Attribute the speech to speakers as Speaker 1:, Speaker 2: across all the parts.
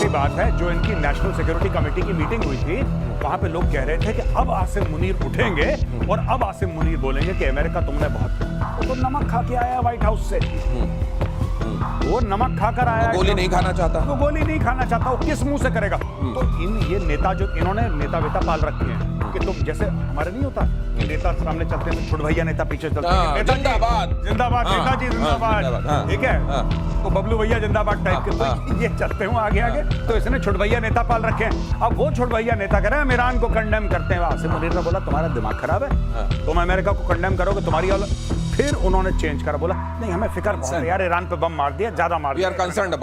Speaker 1: सी बात है, जो इनकी नेशनल सिक्योरिटी कमेटी की मीटिंग हुई थी, वहां पे लोग कह रहे थे कि अब आसिम मुनीर उठेंगे और अब आसिम मुनीर बोलेंगे कि अमेरिका तुमने बहुत, वो तो नमक खा के आया व्हाइट हाउस से, वो नमक खाकर आया,
Speaker 2: गोली नहीं खाना चाहता,
Speaker 1: वो गोली नहीं खाना चाहता, वो किस मुंह से करेगा? तो ये नेता जो इन्होंने नेता वेता पाल रखे हैं कि तुम जैसे हमारे नहीं होता कि नेता सामने चलते हैं, छोटे भैया नेता पीछे चलते हैं,
Speaker 2: जिंदाबाद
Speaker 1: जिंदाबाद, नेताजी जिंदाबाद, ठीक है, तो बबलू भैया जिंदाबाद टाइप के, तो ये चलते हो आगे आगे। तो इसने छोटे भैया नेता पाल रखे हैं। अब वो छोटे भैया नेता कह रहे हैं हम ईरान को कंडेम करते हैं। आसिम मुनीर ने बोला तुम्हारा दिमाग खराब है, तुम अमेरिका को कंडेम करोगे, तुम्हारी औलाद। फिर उन्होंने चेंज करा, बोला नहीं हमें फिक्र बहुत है यार, ईरान पे बम मार दिया, ज्यादा मार दिया,
Speaker 2: कंसर्न्ड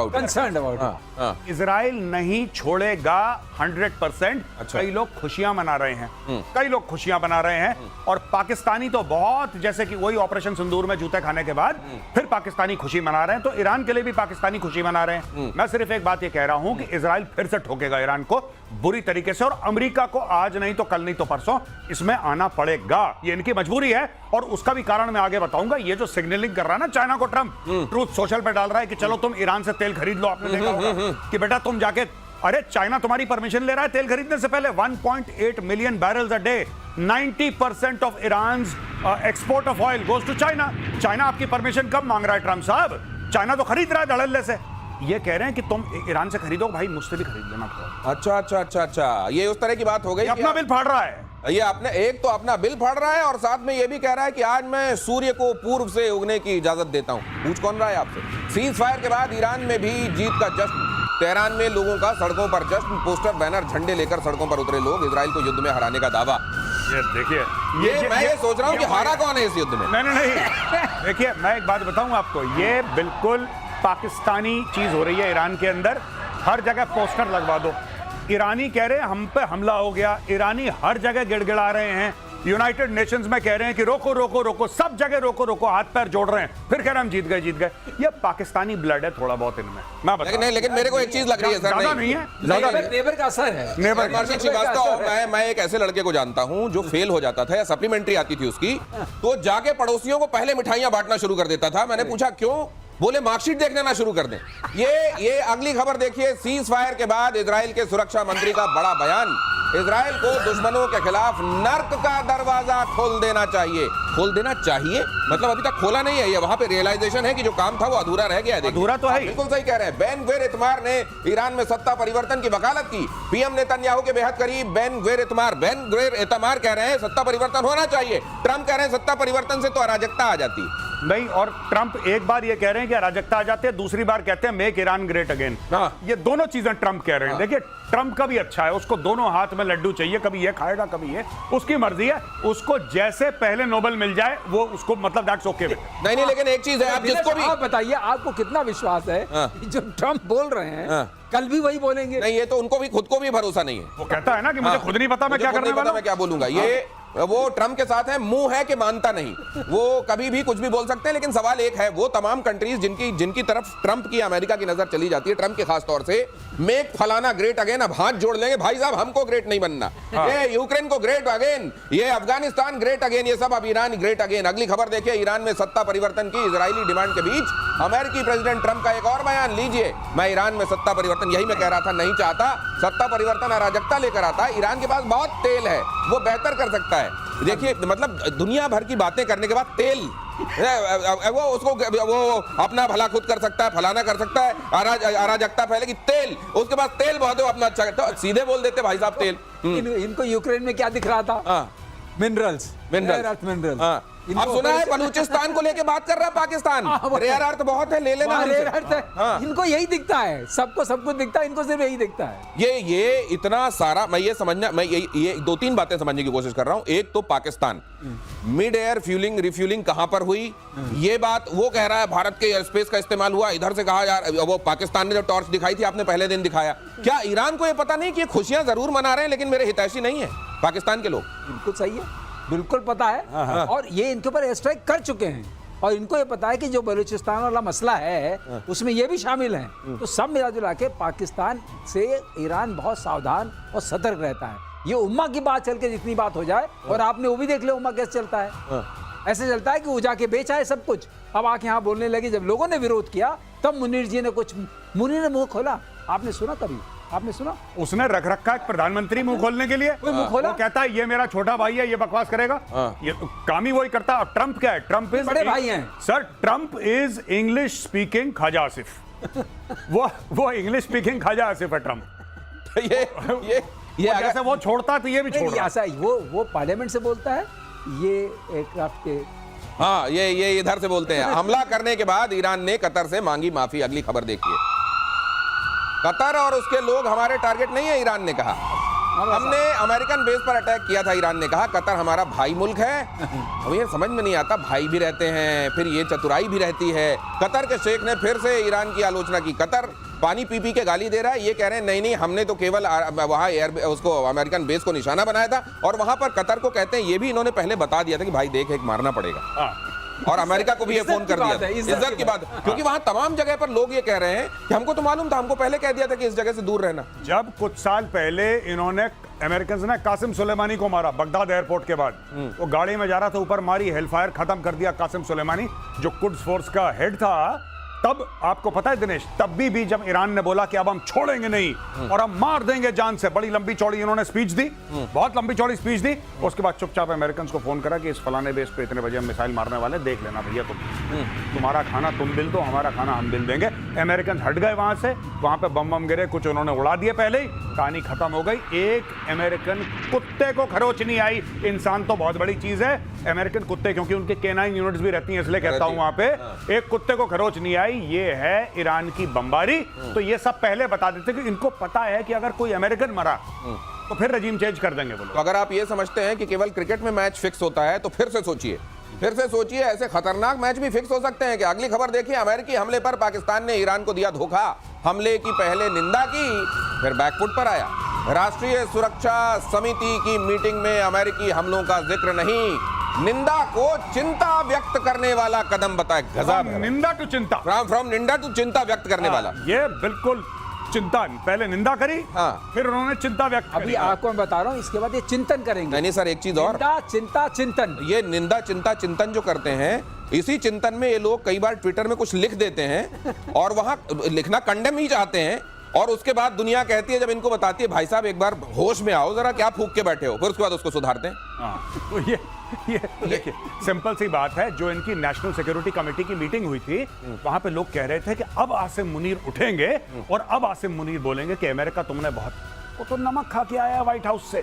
Speaker 2: अबाउट
Speaker 1: इजराइल नहीं छोड़ेगा 100%। कई लोग खुशियां मना रहे हैं, कई लोग खुशियां मना रहे हैं, और पाकिस्तानी तो बहुत, जैसे कि वही ऑपरेशन सिंदूर में जूते खाने के बाद फिर पाकिस्तानी खुशी मना रहे हैं, तो ईरान के लिए भी पाकिस्तानी खुशी मना रहे हैं। मैं सिर्फ एक बात ये कह रहा हूं कि इजराइल फिर से ठोकेगा ईरान को बुरी तरीके से, और अमेरिका को आज नहीं तो कल नहीं तो परसों इसमें आना पड़ेगा। ये इनकी मजबूरी है, और उसका भी कारण मैं आगे बताऊंगा। ये जो सिग्नलिंग कर रहा है ना चाइना को ट्रंप, ट्रूथ सोशल पे डाल रहा है कि चलो तुम ईरान से तेल खरीद लो, आपने देखा होगा कि बेटा तुम जाके, अरे चाइना तुम्हारी परमिशन ले रहा है तेल खरीदने से पहले, 1.8 million barrels a day, 90% of Iran's export of oil goes to China. China आपकी परमिशन कब मांग रहा है ट्रंप साहब? चाइना तो खरीद रहा है धड़ल्ले से। ये कह रहे हैं कि तुम ईरान से खरीदो, भाई मुझसे भी खरीद लेना थोड़ा।
Speaker 2: अच्छा, ये उस तरह की बात हो गई,
Speaker 1: अपना बिल फाड़ रहा है,
Speaker 2: ये आपने एक तो अपना बिल फाड़ रहा है, और साथ में ये भी कह रहा है कि आज मैं सूर्य को पूर्व से उगने की इजाजत देता हूं। पूछ कौन रहा है आपसे? सीज फायर के बाद ईरान में भी जीत का जश्न, तेहरान में लोगों का सड़कों पर जश्न, पोस्टर बैनर झंडे लेकर सड़कों पर उतरे लोग, इजराइल को युद्ध में हराने का दावा।
Speaker 1: ये देखिए,
Speaker 2: मैं ये सोच रहा हूं कि हारा कौन है इस युद्ध में?
Speaker 1: नहीं, देखिए मैं एक बात बताऊं आपको, ये बिल्कुल पाकिस्तानी चीज हो रही है ईरान के अंदर। हर जगह पोस्टर लगवा दो, ईरानी कह रहे हैं हम पे हमला हो गया, ईरानी हर जगह गिड़गिड़ा रहे हैं, यूनाइटेड नेशंस में कह रहे हैं कि रोको रोको रोको, सब जगह रोको रोको, हाथ पैर जोड़ रहे हैं, फिर कह रहे हैं हम जीत गए। ये पाकिस्तानी ब्लड है थोड़ा बहुत इनमें, मैं बता।
Speaker 2: लेकिन मेरे को एक चीज लग रही है सर,
Speaker 1: नहीं है,
Speaker 3: नेबर का असर है,
Speaker 2: नेबर श्रीवास्तव। मैं एक ऐसे लड़के को जानता हूं जो फेल हो जाता था या सप्लीमेंट्री आती थी उसकी, तो जाके पड़ोसियों को पहले मिठाइयां बांटना शुरू कर देता था। मैंने पूछा क्यों? बोले मार्कशीट देखने ना शुरू कर दें। ये अगली खबर देखिए, सीज फायर के बाद इजराइल के सुरक्षा मंत्री का बड़ा बयान, इजराइल को दुश्मनों के खिलाफ नर्क का दरवाजा खोल देना चाहिए। खोल देना चाहिए मतलब अभी तक खोला नहीं है, ये वहां पे रियलाइजेशन है कि जो काम था वो अधूरा रह गया है।
Speaker 1: अधूरा तो है,
Speaker 2: बिल्कुल सही कह रहे हैं। बेन ग्वेर इतमार ने ईरान में सत्ता परिवर्तन की वकालत की। पीएम नेतन्याहू के बेहद करीब बेन ग्वेर इतमार कह रहे हैं सत्ता परिवर्तन होना चाहिए। ट्रंप कह रहे हैं सत्ता परिवर्तन से तो अराजकता आ जाती
Speaker 1: नहीं, और ट्रंप एक बार ये कह रहे हैं कि अराजकता आ जाती है, दूसरी बार कहते हैं मेक ईरान ग्रेट अगेन। ये दोनों चीजें ट्रंप कह रहे हैं। देखिए ट्रंप का भी अच्छा है, उसको दोनों हाथ में लड्डू चाहिए, कभी ये खाएगा कभी ये, उसकी मर्जी है, उसको जैसे पहले नोबेल मिल जाए वो उसको मतलब दैट्स ओके।
Speaker 2: नहीं, लेकिन एक चीज है, आप जिसको भी
Speaker 3: आप बताइए, आपको कितना विश्वास है जो ट्रंप बोल रहे हैं कल भी वही बोलेंगे?
Speaker 2: नहीं, ये तो उनको भी खुद को भी भरोसा नहीं है।
Speaker 1: वो कहता है ना कि मुझे खुद नहीं पता मैं क्या करने वाला हूं,
Speaker 2: मैं क्या बोलूंगा। ये वो ट्रंप के साथ है, मुंह है कि मानता नहीं, वो कभी भी कुछ भी बोल सकते हैं। लेकिन सवाल एक है, वो तमाम कंट्रीज जिनकी तरफ ट्रंप की, अमेरिका की नजर चली जाती है, ट्रंप के खास तौर से, मेक फलाना ग्रेट अगेन, अब हाथ जोड़ लेंगे भाई साहब, हमको ग्रेट नहीं बनना, ये यूक्रेन को ग्रेट अगेन, ये अफगानिस्तान ग्रेट अगेन, ये सब अब ईरान ग्रेट अगेन। अगली खबर देखिए, ईरान में सत्ता परिवर्तन की इजरायली डिमांड के बीच अमेरिकी प्रेसिडेंट ट्रंप का एक और बयान लीजिए। मैं ईरान में सत्ता परिवर्तन, यही मैं कह रहा था, नहीं चाहता सत्ता परिवर्तन, अराजकता लेकर आता है। ईरान के पास बहुत तेल है, वो बेहतर कर सकता है। देखिए मतलब दुनिया भर की बातें करने के बाद तेल, वो उसको वो अपना भला खुद कर सकता है, फलाना कर सकता है, अराजकता फैलेगी, तेल, उसके पास तेल बहुत है, अपना अच्छा, तो सीधे बोल देते भाई साहब तेल।
Speaker 3: इनको यूक्रेन में क्या दिख रहा था? मिनरल्स।
Speaker 2: आप सुना है बलूचिस्तान को लेके बात कर रहा है पाकिस्तान, रेयर अर्थ बहुत है, ले लेना।
Speaker 3: रेयर अर्थ है, इनको यही दिखता है, सबको सब कुछ दिखता है, इनको सिर्फ यही दिखता है।
Speaker 2: ये इतना सारा, मैं ये समझना, मैं ये दो तीन बातें समझने की कोशिश कर रहा हूं। एक तो Pakistan mid air fuelling refuelling कहां पर हुई, ये बात वो कह रहा है भारत के एयर स्पेस का इस्तेमाल हुआ। इधर से कहा जा रहा, वो पाकिस्तान ने जो टॉर्च दिखाई थी आपने पहले दिन दिखाया, क्या ईरान को ये पता नहीं कि ये खुशियां जरूर मना रहे हैं लेकिन मेरे हितैषी नहीं है पाकिस्तान के लोग?
Speaker 3: बिल्कुल सही है, बिल्कुल पता है, और ये इनके ऊपर एयर स्ट्राइक कर चुके हैं, और इनको ये पता है कि जो बलूचिस्तान वाला मसला है उसमें ये भी शामिल है। तो सब मिला जुला के पाकिस्तान से ईरान बहुत सावधान और सतर्क रहता है। ये उम्मा की बात चल के जितनी बात हो जाए, और आपने वो भी देख लिया उम्मा कैसे चलता है, ऐसे चलता है कि वो जाके बेचा है सब कुछ, अब आके यहाँ बोलने लगे। जब लोगों ने विरोध किया तब मुनीर जी ने मुनीर ने मुंह खोला, आपने सुना कभी? आपने सुना?
Speaker 1: उसने रख रखा है प्रधानमंत्री मुंह खोलने के लिए।
Speaker 3: कोई मुंह खोला?
Speaker 1: वो कहता है ये मेरा छोटा भाई है, ये बकवास करेगा। ये काम ही वही करता है। और ट्रंप क्या है? ट्रंप इज
Speaker 3: बड़े भाई हैं
Speaker 1: sir. Trump is English speaking Khawaja Asif. वो इंग्लिश स्पीकिंग ख्वाजा आसिफ है ट्रंप।
Speaker 2: ये अगर
Speaker 1: जैसे वो छोड़ता तो ये भी छोड़
Speaker 3: नहीं,
Speaker 1: रहा।
Speaker 3: ऐसा वो पार्लियामेंट से बोलता है, ये एयरक्राफ्ट के
Speaker 2: हाँ ये इधर से बोलते हैं। हमला करने के बाद ईरान ने कतर से मांगी माफी। अगली खबर देखिए। कतर और उसके लोग हमारे टारगेट नहीं है, ईरान ने कहा। हमने अमेरिकन बेस पर अटैक किया था, ईरान ने कहा। कतर हमारा भाई मुल्क है। अब ये समझ में नहीं आता, भाई भी रहते हैं, फिर ये चतुराई भी रहती है। कतर के शेख ने फिर से ईरान की आलोचना की। कतर पानी पी पी के गाली दे रहा है। ये कह रहे हैं नहीं हमने तो केवल वहां उसको अमेरिकन बेस को निशाना बनाया था। और वहां पर कतर को कहते हैं, ये भी इन्होंने पहले बता दिया था कि भाई देख एक मारना पड़ेगा। और अमेरिका को भी ये फोन कर दिया। इज्जत की बात, क्योंकि वहां तमाम जगह पर लोग ये कह रहे हैं कि हमको तो मालूम था, हमको पहले कह दिया था कि इस जगह से दूर रहना।
Speaker 1: जब कुछ साल पहले इन्होंने अमेरिकन ने कासिम सुलेमानी को मारा बगदाद एयरपोर्ट के बाद, वो गाड़ी में जा रहा था, ऊपर मारी, हेलफायर खत्म कर दिया कासिम सुलेमानी जो कुड्स फोर्स का हेड था। तब आपको पता है दिनेश, तब भी जब ईरान ने बोला कि अब हम छोड़ेंगे नहीं और हम मार देंगे जान से, बड़ी लंबी चौड़ी इन्होंने स्पीच दी, बहुत लंबी चौड़ी स्पीच दी। उसके बाद चुपचाप अमेरिकन को फोन करा कि इस फलाने बेस पे इतने बजे हम मिसाइल मारने वाले, देख लेना भैया तुम्हारा खाना तुम बिल दो, हमारा खाना हम बिल देंगे। अमेरिकन हट गए वहां से, वहां पे बम गिरे, कुछ उन्होंने उड़ा दिए पहले ही, कहानी खत्म हो गई। एक अमेरिकन कुत्ते को खरोच नहीं आई। इंसान तो बहुत बड़ी चीज है, अमेरिकन कुत्ते, क्योंकि उनके केनाइन यूनिट्स भी रहती हैं, इसलिए कहता हूं वहां पे एक कुत्ते को खरोच नहीं आई। ये है ईरान की बमबारी। तो ये सब पहले बता देते कि इनको पता है कि अगर कोई अमेरिकन मरा तो फिर रजीम चेंज कर देंगे बोलो।
Speaker 2: तो अगर आप ये समझते हैं कि केवल क्रिकेट में मैच फिक्स होता है तो फिर से सोचिए ऐसे खतरनाक मैच भी फिक्स हो सकते हैं। कि अगली खबर देखिए। अमेरिकी हमले पर पाकिस्तान ने ईरान को दिया धोखा। हमले की पहले निंदा की, फिर बैकफुट पर आया। राष्ट्रीय सुरक्षा समिति की मीटिंग में अमेरिकी हमलों का जिक्र नहीं, निंदा को चिंता व्यक्त करने वाला कदम बताए। गजब।
Speaker 1: निंदा टू चिंता,
Speaker 2: फ्रॉम निंदा टू चिंता व्यक्त करने वाला।
Speaker 1: ये बिल्कुल चिंता, पहले निंदा करी, फिर उन्होंने चिंता व्यक्त
Speaker 3: अभी आपको मैं बता रहा हूं, इसके बाद ये चिंतन करेंगे।
Speaker 2: नहीं सर, एक चीज और,
Speaker 3: चिंता चिंतन।
Speaker 2: ये निंदा चिंता चिंतन जो करते हैं, इसी चिंतन में ये लोग कई बार ट्विटर में कुछ लिख देते हैं और वहां लिखना कंडेम ही चाहते हैं, और उसके बाद दुनिया कहती है, जब इनको बताती है भाई साहब एक बार होश में आओ जरा, क्या फूंक के बैठे हो, फिर उसके बाद उसको सुधारते हैं।
Speaker 1: तो ये देखिए सिंपल सी बात है। जो इनकी नेशनल सिक्योरिटी कमेटी की मीटिंग हुई थी, वहां पे लोग कह रहे थे कि अब आसिम मुनीर उठेंगे और अब आसिम मुनीर बोलेंगे कि अमेरिका तुमने बहुत, वो तो नमक खा के आया व्हाइट हाउस से,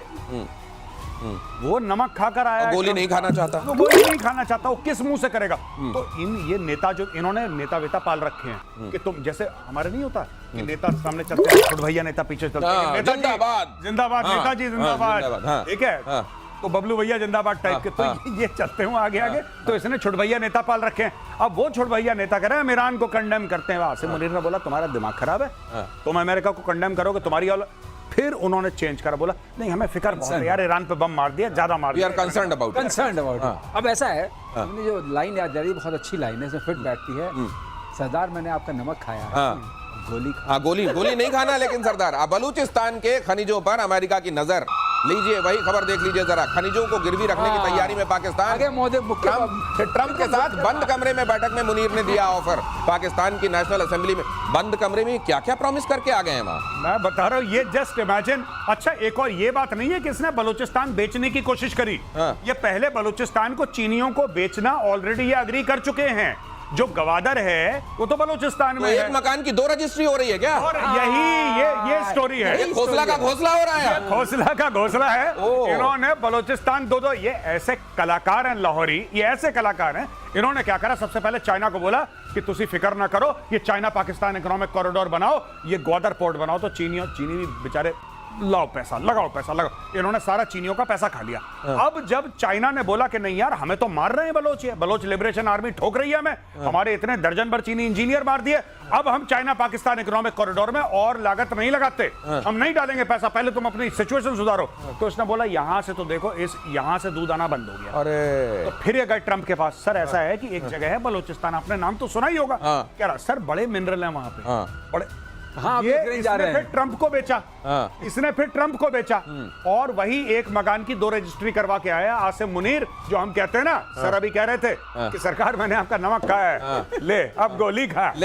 Speaker 1: वो नमक खाकर आया,
Speaker 2: गोली नहीं खाना चाहता,
Speaker 1: वो गोली नहीं खाना चाहता, वो किस मुंह से करेगा? तो ये नेता जो इन्होंने नेता वेता पाल रखे हैं कि तुम जैसे हमारे नहीं होता कि नेता सामने चलते हैं, छोटे भैया नेता पीछे चलते हैं,
Speaker 2: जिंदाबाद
Speaker 1: जिंदाबाद, नेताजी जिंदाबाद, ठीक है, तो बबलू भैया जिंदाबाद टाइप के, तो ये चलते हुए आगे आगे। तो इसने छोटे भैया नेता पाल रखे हैं। अब वो छोटे भैया नेता कह रहे हैं ईरान को कंडेम करते हैं। आसिम मुनीर ने बोला तुम्हारा दिमाग खराब है, तुम अमेरिका को कंडेम करोगे, तुम्हारी। फिर उन्होंने चेंज करा, बोला नहीं हमें फिक्र बहुत है यार, ईरान पे बम मार दिया, ज्यादा मार दिया,
Speaker 2: कंसर्न्ड अबाउट।
Speaker 3: अब ऐसा है, हमने जो लाइन याद जा रही है, बहुत अच्छी लाइन है, इसमें फिट बैठती है। सरदार मैंने आपका नमक खाया है,
Speaker 2: गोली नहीं खाना। लेकिन सरदार, बलूचिस्तान के खनिजों पर अमेरिका की नजर। लीजिए वही खबर देख लीजिए जरा। खनिजों को गिरवी रखने की तैयारी में पाकिस्तान। ट्रंप के साथ बंद कमरे में बैठक में मुनीर ने दिया ऑफर। पाकिस्तान की नेशनल असेंबली में बंद कमरे में क्या क्या प्रॉमिस करके आ गए हैं वहां।
Speaker 1: मैं बता रहा हूं, ये जस्ट इमेजिन। अच्छा, एक और ये बात नहीं है कि इसने बलूचिस्तान बेचने की कोशिश करी। ये पहले बलूचिस्तान को चीनियों को बेचना ऑलरेडी ये अग्री कर चुके हैं। जो गवादर है वो तो बलूचिस्तान में
Speaker 2: एक मकान की 2 रजिस्ट्री हो रही है क्या?
Speaker 1: और यही ये स्टोरी है।
Speaker 2: घोसला का घोसला हो रहा है,
Speaker 1: घोसला का घोसला है। इन्होंने बलूचिस्तान दो ये ऐसे कलाकार हैं लाहौरी, ये ऐसे कलाकार हैं। इन्होंने क्या करा, सबसे पहले चाइना को बोला कि तुसी फिक्र ना करो, ये चाइना पाकिस्तान इकोनॉमिक कॉरिडोर बनाओ, ये ग्वादर पोर्ट बनाओ। तो चीनी भी बेचारे लाओ पैसा लगाओ। इन्होंने सारा चीनियों का पैसा खा लिया। अब जब चाइना ने बोला कि नहीं यार हमें तो मार रहे हैं बलोच लिबरेशन आर्मी ठोक रही है हमें, हमारे इतने दर्जन भर चीनी इंजीनियर मार दिए, अब हम चाइना पाकिस्तान इकोनॉमिक कॉरिडोर में और लागत नहीं लगाते, हम नहीं डालेंगे पैसा, पहले तुम अपनी सिचुएशन सुधारो। तो इसने बोला यहां से तो देखो, यहां से दूध आना बंद हो गया।
Speaker 2: अरे
Speaker 1: तो फिर ये गए ट्रंप के पास। सर ऐसा है कि एक जगह है बलोचिस्तान, आपने नाम तो सुना ही होगा। कह रहा सर बड़े मिनरल है वहां पे, बड़े। ये इसने फिर ट्रंप को बेचा, इसने फिर ट्रंप को बेचा, और वही एक मकान की 2 रजिस्ट्री करवा के आया आसिम मुनीर। जो हम कहते हैं ना, सर अभी कह रहे थे कि सरकार मैंने आपका नमक खाया है, ले अब गोली खा।